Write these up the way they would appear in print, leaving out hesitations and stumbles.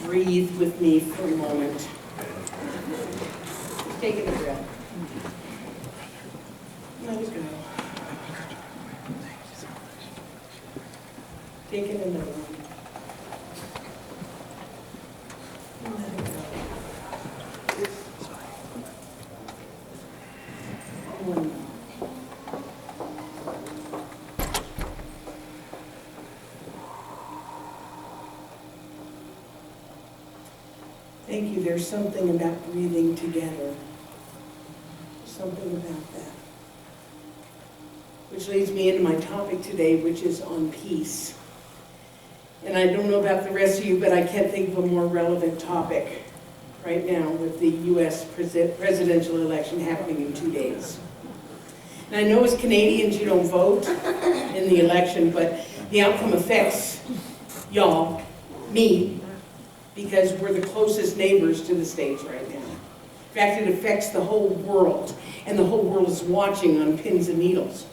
breathe with me for a moment. Just taking a breath. Let it go. Taking another one. Let it go. One more. Thank you. There's something about breathing together. Something about that. Which leads me into my topic today, which is on peace. And I don't know about the rest of you, but I can't think of a more relevant topic right now with the U.S. presidential election happening in 2 days. And I know as Canadians you don't vote in the election, but the outcome affects y'all, me, because we're the closest neighbors to the States right now. In fact, it affects the whole world, and the whole world is watching on pins and needles.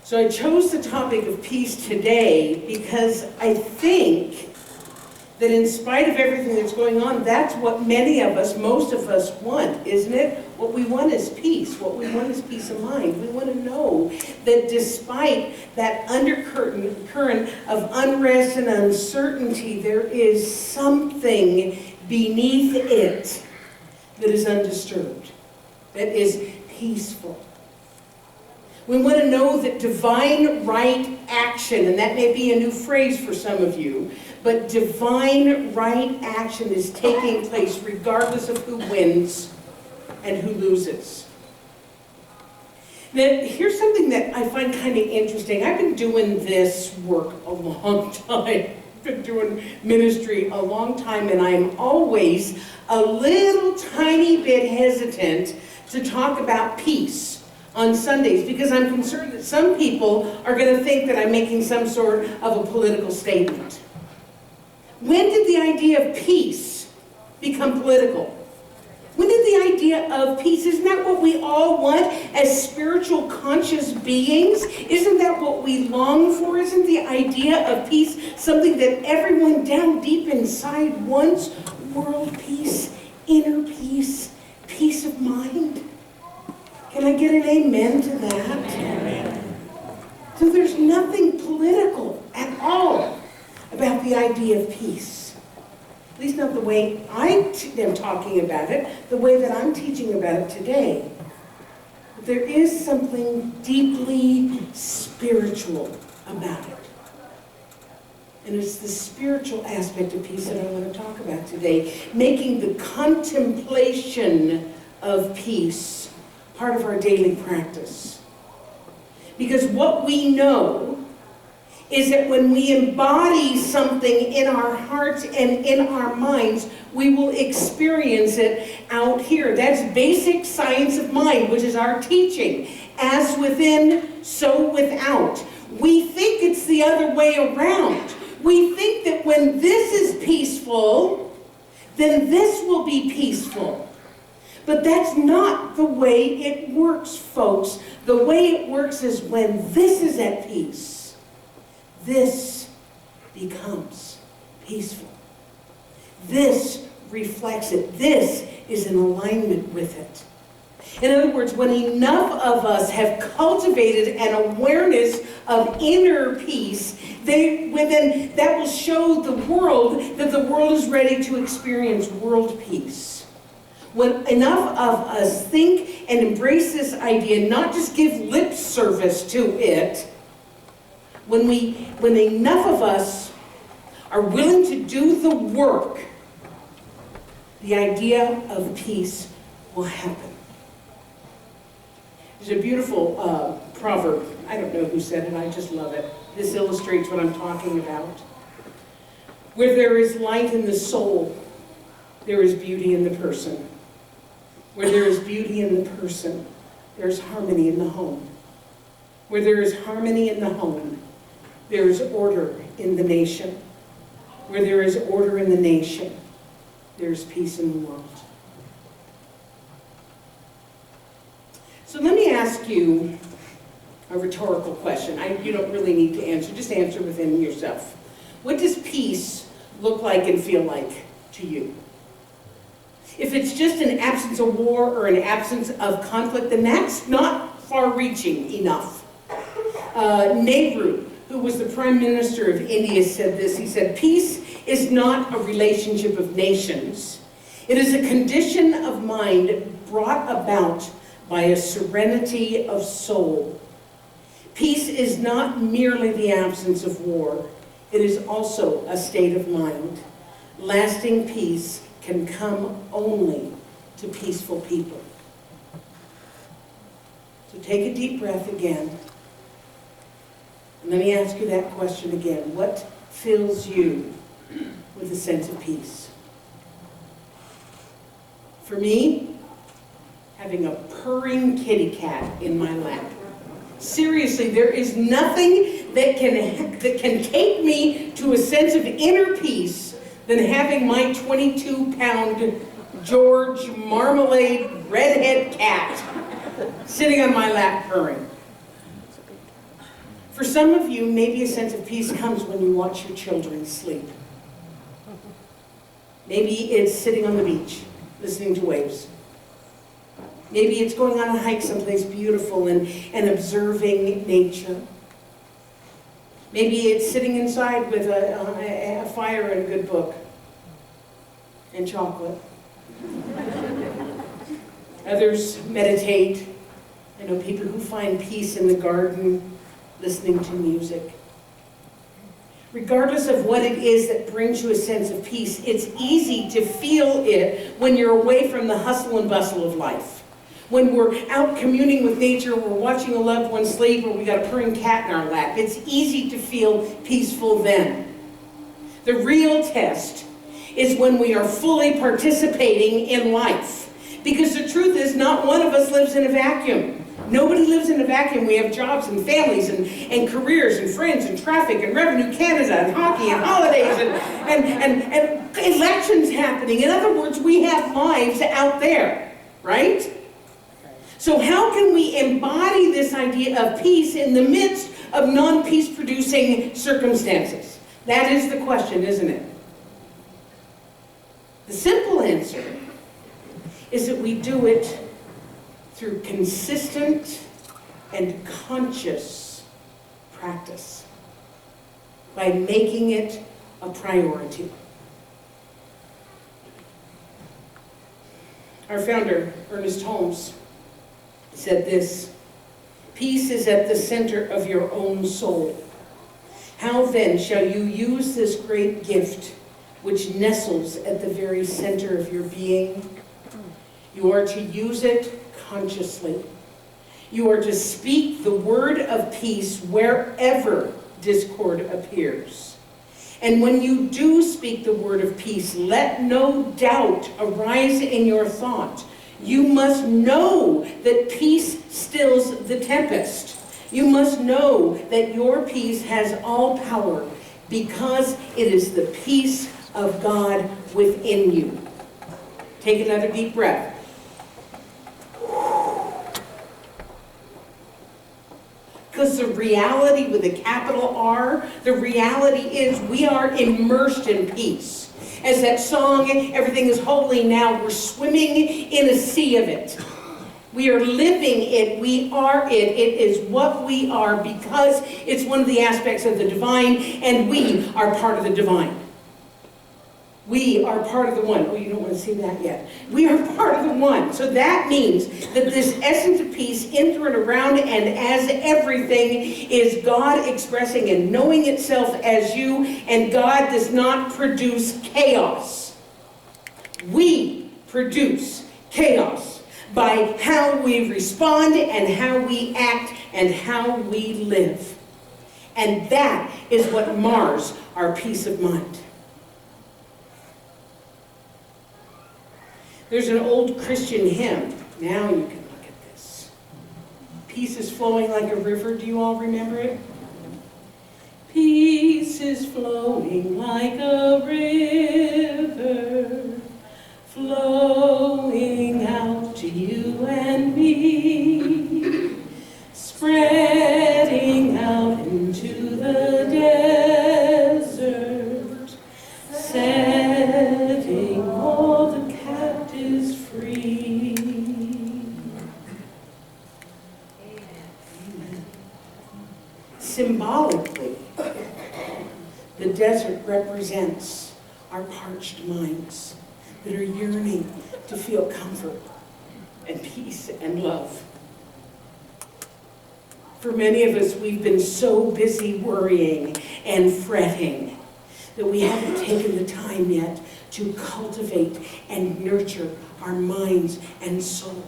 So I chose the topic of peace today because I think that in spite of everything that's going on, that's what many of us, most of us want, isn't it? What we want is peace. What we want is peace of mind. We want to know that despite that undercurrent of unrest and uncertainty, there is something beneath it that is undisturbed, that is peaceful. We want to know that divine right action, and that may be a new phrase for some of you, but divine right action is taking place regardless of who wins and who loses. Now, here's something that I find kind of interesting. I've been doing this work a long time. I've been doing ministry a long time, and I'm always a little tiny bit hesitant to talk about peace on Sundays because I'm concerned that some people are going to think that I'm making some sort of a political statement. When did the idea of peace become political? When did the idea of peace, isn't that what we all want as spiritual conscious beings? Isn't that what we long for? Isn't the idea of peace something that everyone down deep inside wants? World peace, inner peace, peace of mind. Can I get an amen to that? Amen. So there's nothing political at all about the idea of peace. At least not the way I am talking about it, the way that I'm teaching about it today. But there is something deeply spiritual about it. And it's the spiritual aspect of peace that I want to talk about today, making the contemplation of peace part of our daily practice. Because what we know is that when we embody something in our hearts and in our minds, we will experience it out here. That's basic science of mind, which is our teaching. As within, so without. We think it's the other way around. We think that when this is peaceful, then this will be peaceful. But that's not the way it works, folks. The way it works is when this is at peace, this becomes peaceful. This reflects it. This is in alignment with it. In other words, when enough of us have cultivated an awareness of inner peace, then that will show the world that the world is ready to experience world peace. When enough of us think and embrace this idea, not just give lip service to it, when enough of us are willing to do the work, the idea of peace will happen. There's a beautiful proverb. I don't know who said it, I just love it. This illustrates what I'm talking about. Where there is light in the soul, there is beauty in the person. Where there is beauty in the person, there's harmony in the home. Where there is harmony in the home, there is order in the nation. Where there is order in the nation, there is peace in the world. So let me ask you a rhetorical question. You don't really need to answer, just answer within yourself. What does peace look like and feel like to you? If it's just an absence of war or an absence of conflict, then that's not far-reaching enough. Nehru, who was the Prime Minister of India, said this. He said, "Peace is not a relationship of nations. It is a condition of mind brought about by a serenity of soul. Peace is not merely the absence of war. It is also a state of mind. Lasting peace can come only to peaceful people." So take a deep breath again. And let me ask you that question again. What fills you with a sense of peace? For me, having a purring kitty cat in my lap. Seriously, there is nothing that can take me to a sense of inner peace than having my 22-pound George Marmalade redhead cat sitting on my lap purring. For some of you, maybe a sense of peace comes when you watch your children sleep. Maybe it's sitting on the beach, listening to waves. Maybe it's going on a hike someplace beautiful and observing nature. Maybe it's sitting inside with a fire and a good book and chocolate. Others meditate. I know people who find peace in the garden, listening to music. Regardless of what it is that brings you a sense of peace, it's easy to feel it when you're away from the hustle and bustle of life. When we're out communing with nature, we're watching a loved one sleep, or we got a purring cat in our lap. It's easy to feel peaceful then. The real test is when we are fully participating in life. Because the truth is, not one of us lives in a vacuum. Nobody lives in a vacuum. We have jobs and families and careers and friends and traffic and Revenue Canada and hockey and holidays and elections happening. In other words, we have lives out there, right? So how can we embody this idea of peace in the midst of non-peace producing circumstances? That is the question, isn't it? The simple answer is that we do it through consistent and conscious practice, by making it a priority. Our founder, Ernest Holmes, said this: "Peace is at the center of your own soul. How then shall you use this great gift which nestles at the very center of your being? You are to use it consciously. You are to speak the word of peace wherever discord appears. And when you do speak the word of peace, let no doubt arise in your thought. You must know that peace stills the tempest. You must know that your peace has all power, because it is the peace of God within you." Take another deep breath. Because the reality with a capital R, the reality is we are immersed in peace. As that song, "Everything is holy now," we're swimming in a sea of it. We are living it. We are it. It is what we are, because it's one of the aspects of the divine, and we are part of the divine. We are part of the one. Oh, you don't want to see that yet. We are part of the one. So that means that this essence of peace in, through, and around, and as everything, is God expressing and knowing itself as you, and God does not produce chaos. We produce chaos by how we respond and how we act and how we live. And that is what mars our peace of mind. There's an old Christian hymn. Now you can look at this. Peace is flowing like a river. Do you all remember it? Peace is flowing like a river, flowing out to you and me, spreading out into the desert, Symbolically, the desert represents our parched minds that are yearning to feel comfort and peace and love. For many of us, we've been so busy worrying and fretting that we haven't taken the time yet to cultivate and nurture our minds and soul.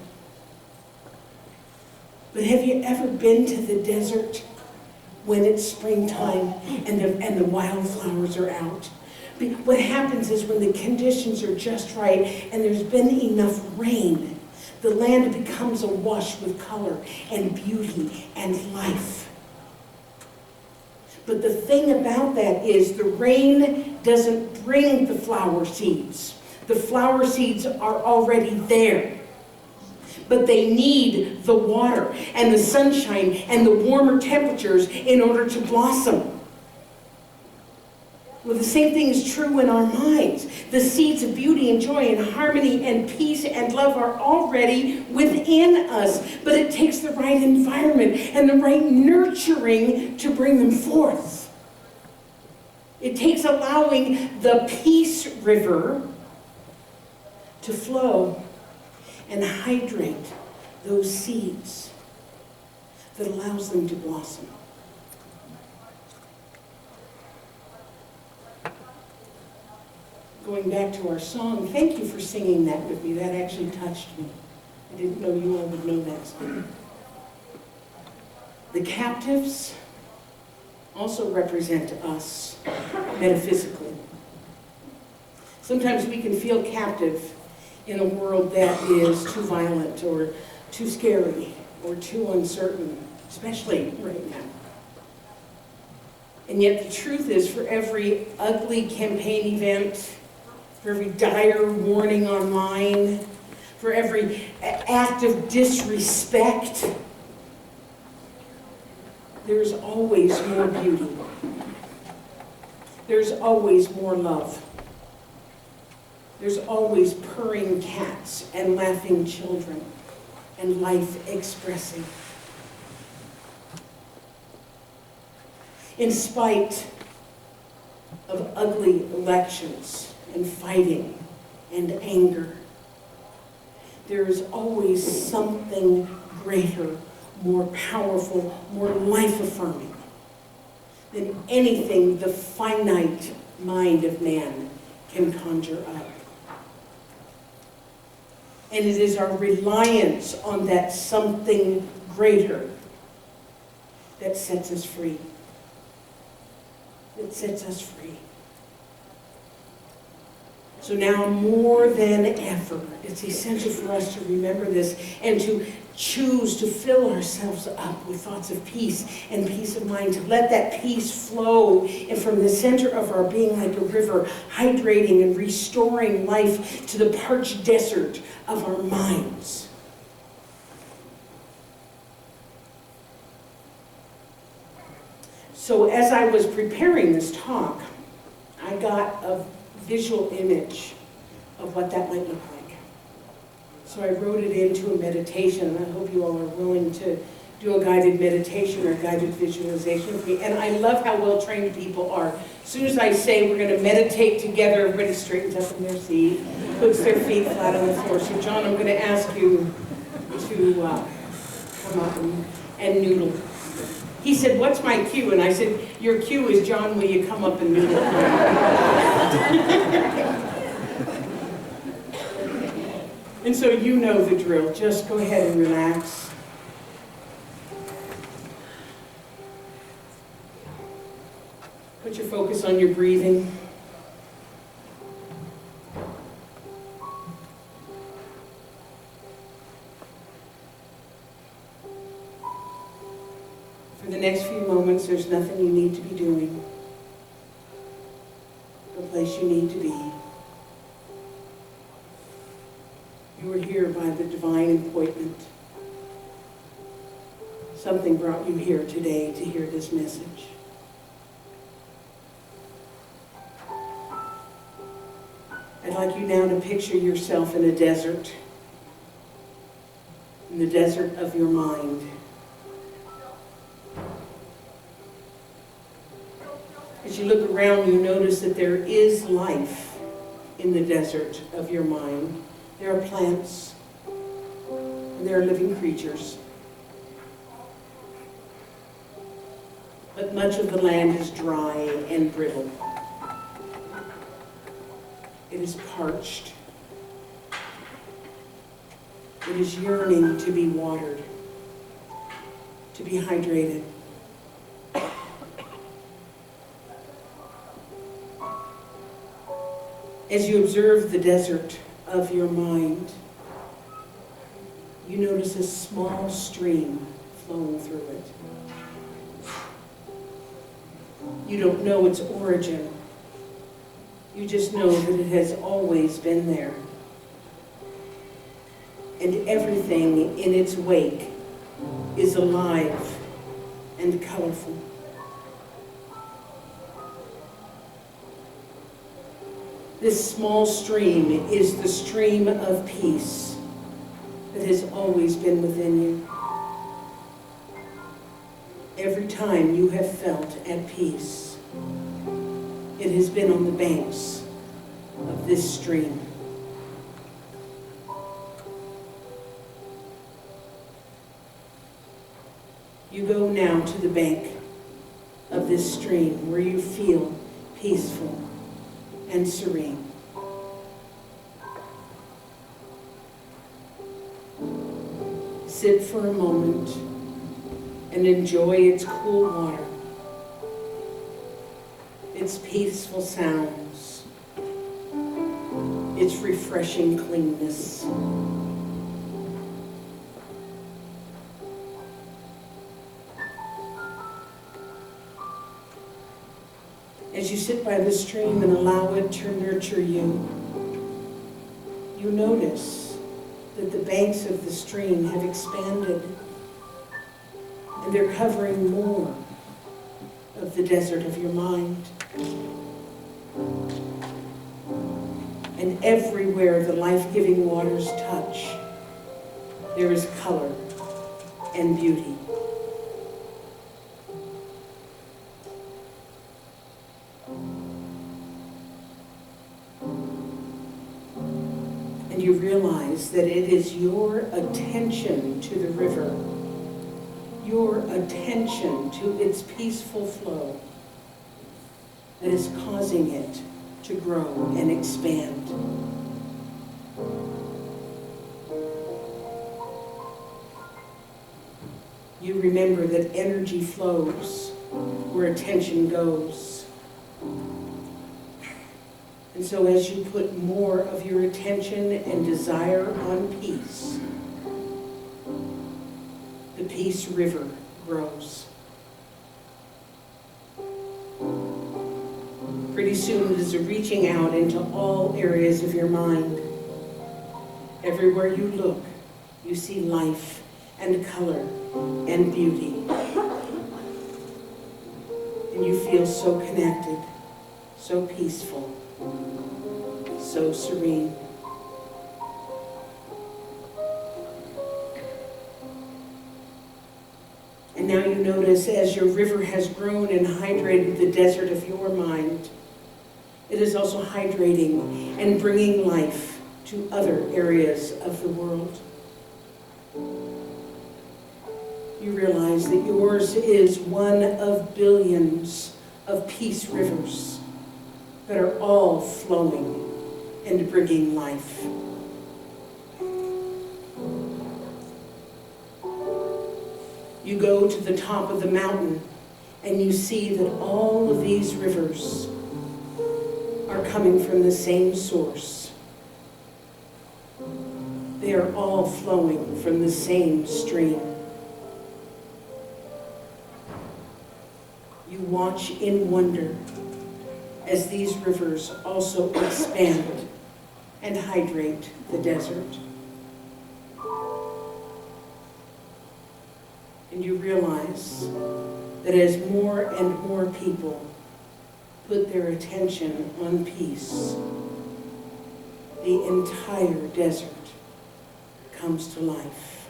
But have you ever been to the desert when it's springtime and the wildflowers are out? What happens is when the conditions are just right and there's been enough rain, the land becomes awash with color and beauty and life. But the thing about that is the rain doesn't bring the flower seeds. The flower seeds are already there. But they need the water and the sunshine and the warmer temperatures in order to blossom. Well, the same thing is true in our minds. The seeds of beauty and joy and harmony and peace and love are already within us, but it takes the right environment and the right nurturing to bring them forth. It takes allowing the peace river to flow and hydrate those seeds that allows them to blossom. Going back to our song, thank you for singing that with me. That actually touched me. I didn't know you all would know that song. The captives also represent us metaphysically. Sometimes we can feel captive in a world that is too violent or too scary or too uncertain, especially right now. And yet the truth is, for every ugly campaign event, for every dire warning online, for every act of disrespect, there's always more beauty. There's always more love. There's always purring cats and laughing children and life expressing. In spite of ugly elections and fighting and anger, there is always something greater, more powerful, more life-affirming than anything the finite mind of man can conjure up. And it is our reliance on that something greater that sets us free. That sets us free. So now more than ever, it's essential for us to remember this and to choose to fill ourselves up with thoughts of peace and peace of mind, to let that peace flow and from the center of our being like a river, hydrating and restoring life to the parched desert of our minds. So as I was preparing this talk, I got a visual image of what that might look like. So I wrote it into a meditation, and I hope you all are willing to do a guided meditation or guided visualization with me. And I love how well-trained people are. As soon as I say we're going to meditate together, everybody straightens up in their seat, puts their feet flat on the floor. So John, I'm going to ask you to come up and noodle. He said, what's my cue? And I said, your cue is, John, will you come up and noodle? And so you know the drill. Just go ahead and relax. Put your focus on your breathing. For the next few moments, there's nothing you need to be doing. No place you need to be. You were here by the divine appointment. Something brought you here today to hear this message. I'd like you now to picture yourself in a desert, in the desert of your mind. As you look around, you notice that there is life in the desert of your mind. There are plants, and there are living creatures. But much of the land is dry and brittle. It is parched. It is yearning to be watered, to be hydrated. As you observe the desert of your mind, you notice a small stream flowing through it. You don't know its origin. You just know that it has always been there. And everything in its wake is alive and colorful. This small stream is the stream of peace that has always been within you. Every time you have felt at peace, it has been on the banks of this stream. You go now to the bank of this stream where you feel peaceful and serene. Sit for a moment and enjoy its cool water, its peaceful sounds, its refreshing cleanness. As you sit by the stream and allow it to nurture you, you notice that the banks of the stream have expanded and they're covering more of the desert of your mind. And everywhere the life-giving waters touch, there is color and beauty. And you realize that it is your attention to the river, your attention to its peaceful flow, that is causing it to grow and expand. You remember that energy flows where attention goes. And so as you put more of your attention and desire on peace, the peace river grows. Pretty soon it is a reaching out into all areas of your mind. Everywhere you look, you see life and color and beauty. And you feel so connected, so peaceful, so serene. And now you notice as your river has grown and hydrated the desert of your mind, it is also hydrating and bringing life to other areas of the world. You realize that yours is one of billions of peace rivers that are all flowing and bringing life. You go to the top of the mountain and you see that all of these rivers are coming from the same source. They are all flowing from the same stream. You watch in wonder as these rivers also expand and hydrate the desert. And you realize that as more and more people put their attention on peace, the entire desert comes to life.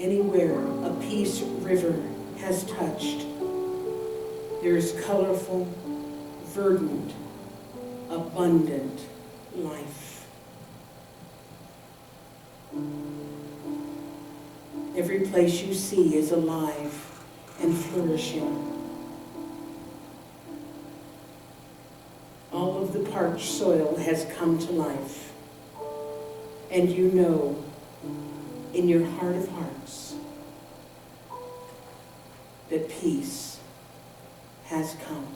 Anywhere a peace river has touched, there's colorful, verdant, abundant life. Every place you see is alive and flourishing. All of the parched soil has come to life. And you know, in your heart of hearts, that peace has come.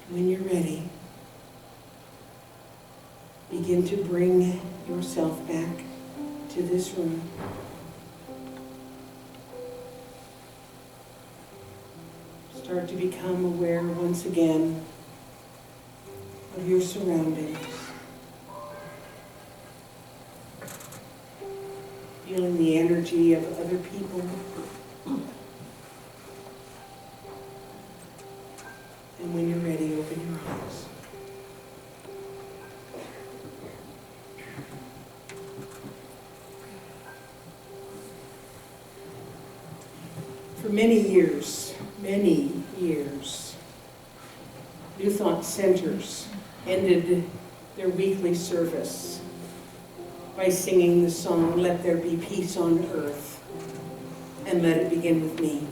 When you're ready, begin to bring yourself back to this room. Start to become aware once again of your surroundings. Feeling the energy of other people. And when you're ready, open your eyes. For many years, New Thought Centers ended their weekly service by singing the song, "Let There Be Peace on Earth, and Let It Begin with Me."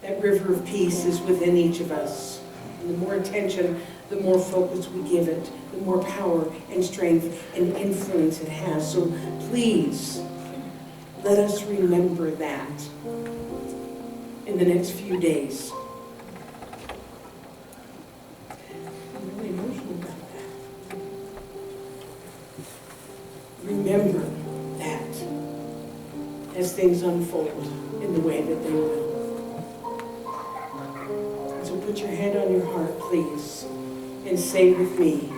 That river of peace is within each of us. And the more attention, the more focus we give it, the more power and strength and influence it has. So please, let us remember that in the next few days. I'm really emotional about that. Remember that as things unfold in the way that they will. So put your hand on your heart, please, and say with me,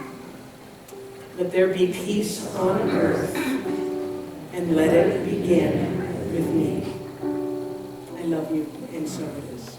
"Let there be peace on earth, and let it begin with me." I love you, and so it is.